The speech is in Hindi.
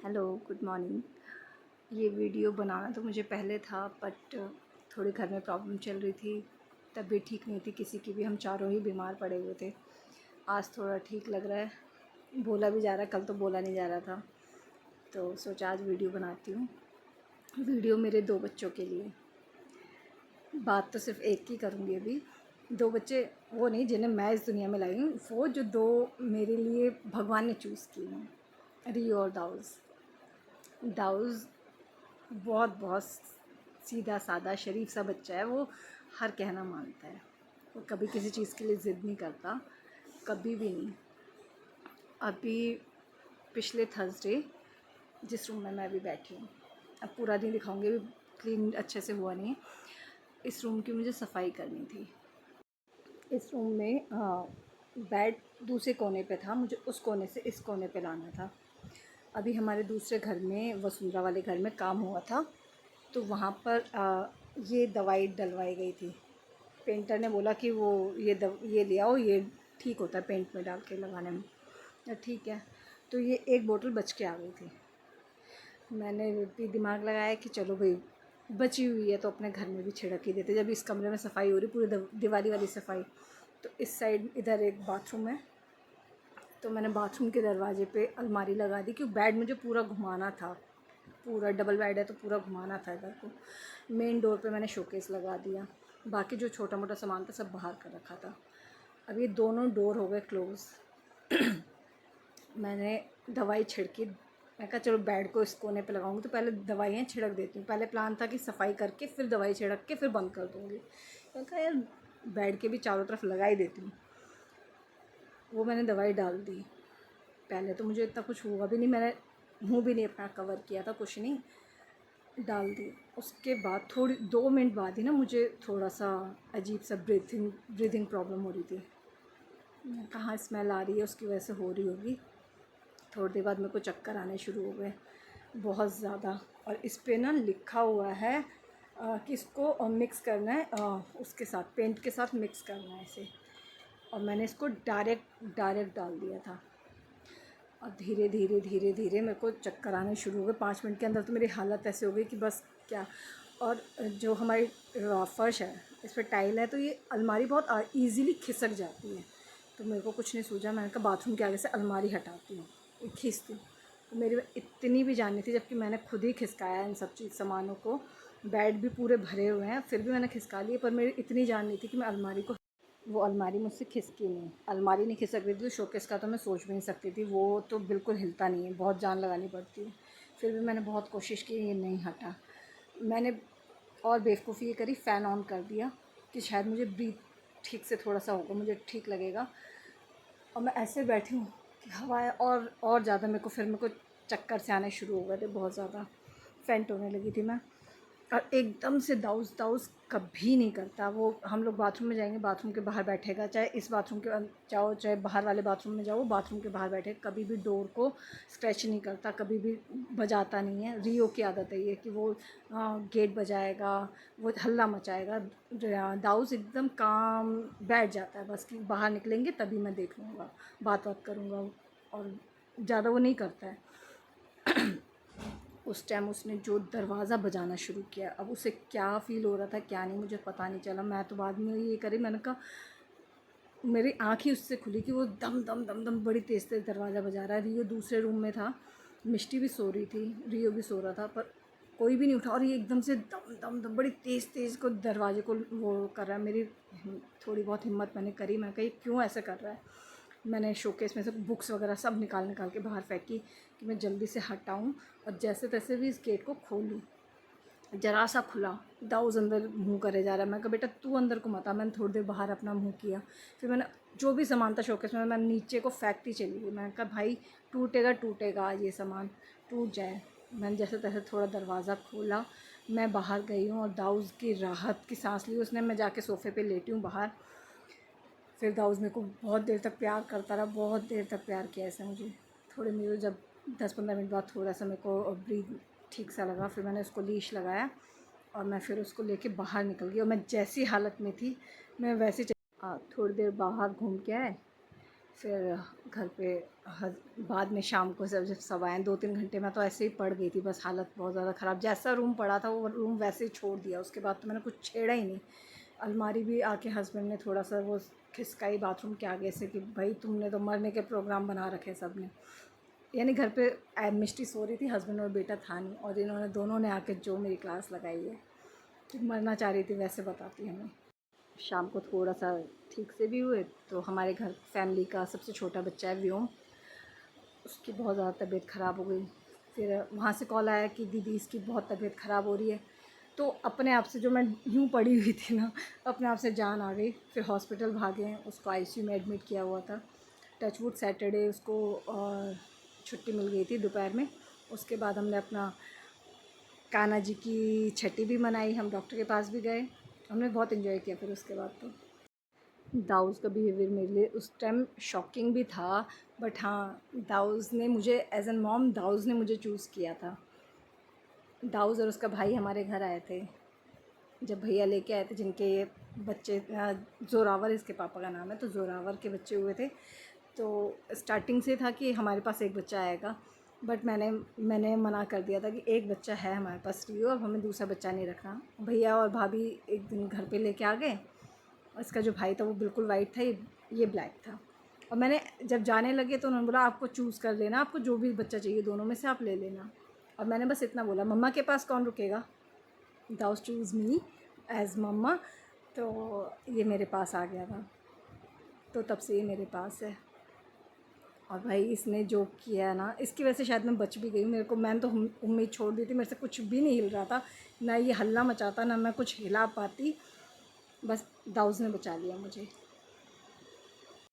Hello, good morning. ये वीडियो बनाना तो मुझे पहले था, बट थोड़ी घर में प्रॉब्लम चल रही थी। तबीयत ठीक नहीं थी किसी की भी, हम चारों ही बीमार पड़े हुए थे। आज थोड़ा ठीक लग रहा है, बोला भी जा रहा है, कल तो बोला नहीं जा रहा था। तो सोचा आज वीडियो बनाती हूँ। वीडियो मेरे 2 बच्चों के लिए। बात तो सिर्फ एक की करूँगी अभी। 2 बच्चे वो नहीं जिन्हें मैं इस दुनिया में लाई हूँ, वो जो 2 मेरे लिए भगवान ने चूज़ किए हैं, रियो और दाऊज़। दाऊज़ बहुत बहुत सीधा सादा शरीफ सा बच्चा है। वो हर कहना मानता है, वो कभी किसी चीज़ के लिए ज़िद नहीं करता, कभी भी नहीं। अभी पिछले थर्सडे जिस रूम में मैं अभी बैठी हूँ, अब पूरा दिन दिखाऊंगी, अभी क्लीन अच्छे से हुआ नहीं है। इस रूम की मुझे सफाई करनी थी। इस रूम में बेड दूसरे कोने पे था, मुझे उस कोने से इस कोने पे लाना था। अभी हमारे दूसरे घर में, वसुंधरा वाले घर में काम हुआ था, तो वहाँ पर ये दवाई डलवाई गई थी। पेंटर ने बोला कि वो ये ले आओ, ये ठीक होता है पेंट में डाल के लगाने में। ठीक है, तो ये एक बोतल बच के आ गई थी। मैंने भी दिमाग लगाया कि चलो भाई, बची हुई है तो अपने घर में भी छिड़क ही देते। जब इस कमरे में सफाई हो रही, पूरी दिवाली वाली सफाई, तो इस साइड इधर एक बाथरूम है, तो मैंने बाथरूम के दरवाजे पे अलमारी लगा दी, क्योंकि बेड मुझे पूरा घुमाना था। पूरा डबल बेड है तो पूरा घुमाना था इधर को। मेन डोर पे मैंने शोकेस लगा दिया, बाकी जो छोटा मोटा सामान था सब बाहर कर रखा था। अब ये दोनों डोर हो गए क्लोज़। मैंने दवाई छिड़की, मैं कहा चलो बेड को इस कोने पे लगाऊंगी, तो पहले दवाइयाँ छिड़क देती हूँ। पहले प्लान था कि सफाई करके फिर दवाई छिड़क के फिर बंद कर दूँगी। मैं कहा यार बेड के भी चारों तरफ लगा ही देती हूँ। वो मैंने दवाई डाल दी। पहले तो मुझे इतना कुछ हुआ भी नहीं, मैंने मुँह भी नहीं अपना कवर किया था, कुछ नहीं, डाल दी। उसके बाद थोड़ी 2 मिनट बाद ही ना मुझे थोड़ा सा अजीब सा ब्रीथिंग प्रॉब्लम हो रही थी। कहाँ स्मेल आ रही है, उसकी वजह से हो रही होगी। थोड़ी देर बाद मेरे को चक्कर आने शुरू हो गए, बहुत ज़्यादा। और इस पे ना लिखा हुआ है कि इसको मिक्स करना है, उसके साथ पेंट के साथ मिक्स करना है इसे। और मैंने इसको डायरेक्ट डाल दिया था। और धीरे धीरे धीरे धीरे मेरे को चक्कर आने शुरू हो गए। 5 मिनट के अंदर तो मेरी हालत ऐसे हो गई कि बस क्या। और जो हमारी फर्श है, इस पर टाइल है, तो ये अलमारी बहुत ईज़िली खिसक जाती है। तो मेरे को कुछ नहीं सूझा, मैंने कहा बाथरूम के आगे से अलमारी हटाती हूँ, खींचती हूँ। तो मेरी इतनी भी जान नहीं थी, जबकि मैंने खुद ही खिसकाया इन सब सामानों को। बेड भी पूरे भरे हुए हैं, फिर भी मैंने खिसका लिए, पर मेरी इतनी जान नहीं थी कि मैं अलमारी को। वो अलमारी मुझसे खिसकी नहीं, अलमारी नहीं खिसक रही थी, तो शोकेस का तो मैं सोच भी नहीं सकती थी, वो तो बिल्कुल हिलता नहीं है, बहुत जान लगानी पड़ती है। फिर भी मैंने बहुत कोशिश की, ये नहीं हटा। मैंने और बेवकूफ़ी ये करी, फ़ैन ऑन कर दिया कि शायद मुझे ब्रीथ ठीक से थोड़ा सा होगा, मुझे ठीक लगेगा। और मैं ऐसे बैठी हूँ कि हवा और ज़्यादा मेरे को चक्कर से आने शुरू हो गए थे, बहुत ज़्यादा फेंट होने लगी थी मैं। और एकदम से दाऊस दाऊस कभी नहीं करता वो। हम लोग बाथरूम में जाएंगे, बाथरूम के बाहर बैठेगा, चाहे इस बाथरूम के जाओ चाहे बाहर वाले बाथरूम में जाओ, बाथरूम के बाहर बैठे, कभी भी डोर को स्क्रैच नहीं करता, कभी भी बजाता नहीं है। रियो की आदत है ये कि वो गेट बजाएगा, वो हल्ला मचाएगा। दाऊस एकदम काम बैठ जाता है, बस कि बाहर निकलेंगे तभी मैं देख लूँगा, बात करूँगा, और ज़्यादा वो नहीं करता है। उस टाइम उसने जो दरवाज़ा बजाना शुरू किया, अब उसे क्या फ़ील हो रहा था क्या नहीं मुझे पता नहीं चला। मैं तो बाद में ये करी, मैंने कहा, मेरी आँख ही उससे खुली कि वो दम दम दम दम बड़ी तेज़ तेज़ दरवाज़ा बजा रहा है। रियो दूसरे रूम में था, मिष्टी भी सो रही थी, रियो भी सो रहा था, पर कोई भी नहीं उठा। और ये एकदम से दम दम दम बड़ी तेज़ तेज़ को दरवाजे को वो कर रहा है। मेरी थोड़ी बहुत हिम्मत मैंने करी, मैं कही क्यों ऐसे कर रहा है। मैंने शोकेस में से बुक्स वगैरह सब निकाल के बाहर फेंकी कि मैं जल्दी से हटाऊँ और जैसे तैसे भी इस गेट को खोलूँ। ज़रा सा खुला, दाऊद अंदर मुँह करे जा रहा है। मैं कहा बेटा तू अंदर को मत आ। मैंने थोड़ी देर बाहर अपना मुँह किया, फिर मैंने जो भी सामान था शोकेस में मैं नीचे को फेंकती चली गई। मैंने कहा भाई टूटेगा टूटेगा आज, ये सामान टूट जाए। मैंने जैसे तैसे थोड़ा दरवाज़ा खोला, मैं बाहर गई हूँ और दाऊद की राहत की सांस ली उसने। मैं जाके सोफ़े पे लेटी हूँ बाहर। फिर दाऊद मेरे को बहुत देर तक प्यार करता रहा, बहुत देर तक प्यार किया ऐसे मुझे। थोड़े मेरे जब 10-15 मिनट बाद थोड़ा सा मेरे को ब्रीथ ठीक सा लगा, फिर मैंने उसको लीश लगाया और मैं फिर उसको लेके बाहर निकल गई। और मैं जैसी हालत में थी मैं वैसे थोड़ी देर बाहर घूम के आए, फिर घर पे बाद में शाम को सब आए 2-3 घंटे में तो ऐसे ही पड़ गई थी, बस हालत बहुत ज़्यादा ख़राब। जैसा रूम पड़ा था वो रूम वैसे ही छोड़ दिया, उसके बाद तो मैंने कुछ छेड़ा ही नहीं। अलमारी भी आके हस्बैंड ने थोड़ा सा वो खिसकाई बाथरूम के आगे से कि भाई तुमने तो मरने के प्रोग्राम बना रखे सब ने। यानी घर पे मिष्टी सो रही थी, हस्बैंड और बेटा था नहीं, और इन्होंने दोनों ने आके जो मेरी क्लास लगाई है कि मरना चाह रही थी वैसे बताती हमें। शाम को थोड़ा सा ठीक से भी हुए तो हमारे घर फैमिली का सबसे छोटा बच्चा है व्योम, उसकी बहुत ज़्यादा तबीयत ख़राब हो गई। फिर वहाँ से कॉल आया कि दीदी इसकी बहुत तबीयत ख़राब हो रही है। तो अपने आप से जो मैं यूँ पड़ी हुई थी ना, अपने आप से जान आ गई। फिर हॉस्पिटल भागे, उसको आईसीयू में एडमिट किया हुआ था। टचवुड सैटरडे उसको छुट्टी मिल गई थी दोपहर में। उसके बाद हमने अपना कान्हा जी की छठी भी मनाई, हम डॉक्टर के पास भी गए, हमने बहुत इन्जॉय किया। फिर उसके बाद तो दाऊद का बिहेवियर मेरे लिए उस टाइम शॉकिंग भी था, बट हाँ दाऊद ने मुझे एज एन मॉम दाऊद ने मुझे चूज़ किया था। दाऊद और उसका भाई हमारे घर आए थे, जब भैया लेके आए थे जिनके ये बच्चे ज़ोरावर इसके पापा का नाम है, तो ज़ोरावर के बच्चे हुए थे। तो स्टार्टिंग से था कि हमारे पास एक बच्चा आएगा, बट मैंने मना कर दिया था कि एक बच्चा है हमारे पास रियो, अब हमें दूसरा बच्चा नहीं रखना। भैया और भाभी एक दिन घर पे लेके आ गए। इसका जो भाई था वो बिल्कुल वाइट था, ये ब्लैक था। और मैंने जब जाने लगे तो उन्होंने बोला आपको चूज़ कर लेना, आपको जो भी बच्चा चाहिए दोनों में से आप ले लेना। और मैंने बस इतना बोला, मम्मा के पास कौन रुकेगा, दाउस चूज़ मी एज़ मम्मा। तो ये मेरे पास आ गया था, तो तब से ये मेरे पास है। और भाई इसने जो किया ना, इसकी वजह से शायद मैं बच भी गई। मैंने तो उम्मीद छोड़ दी थी, मेरे से कुछ भी नहीं हिल रहा था, ना ये हल्ला मचाता, ना मैं कुछ हिला पाती। बस दाऊद ने बचा लिया मुझे।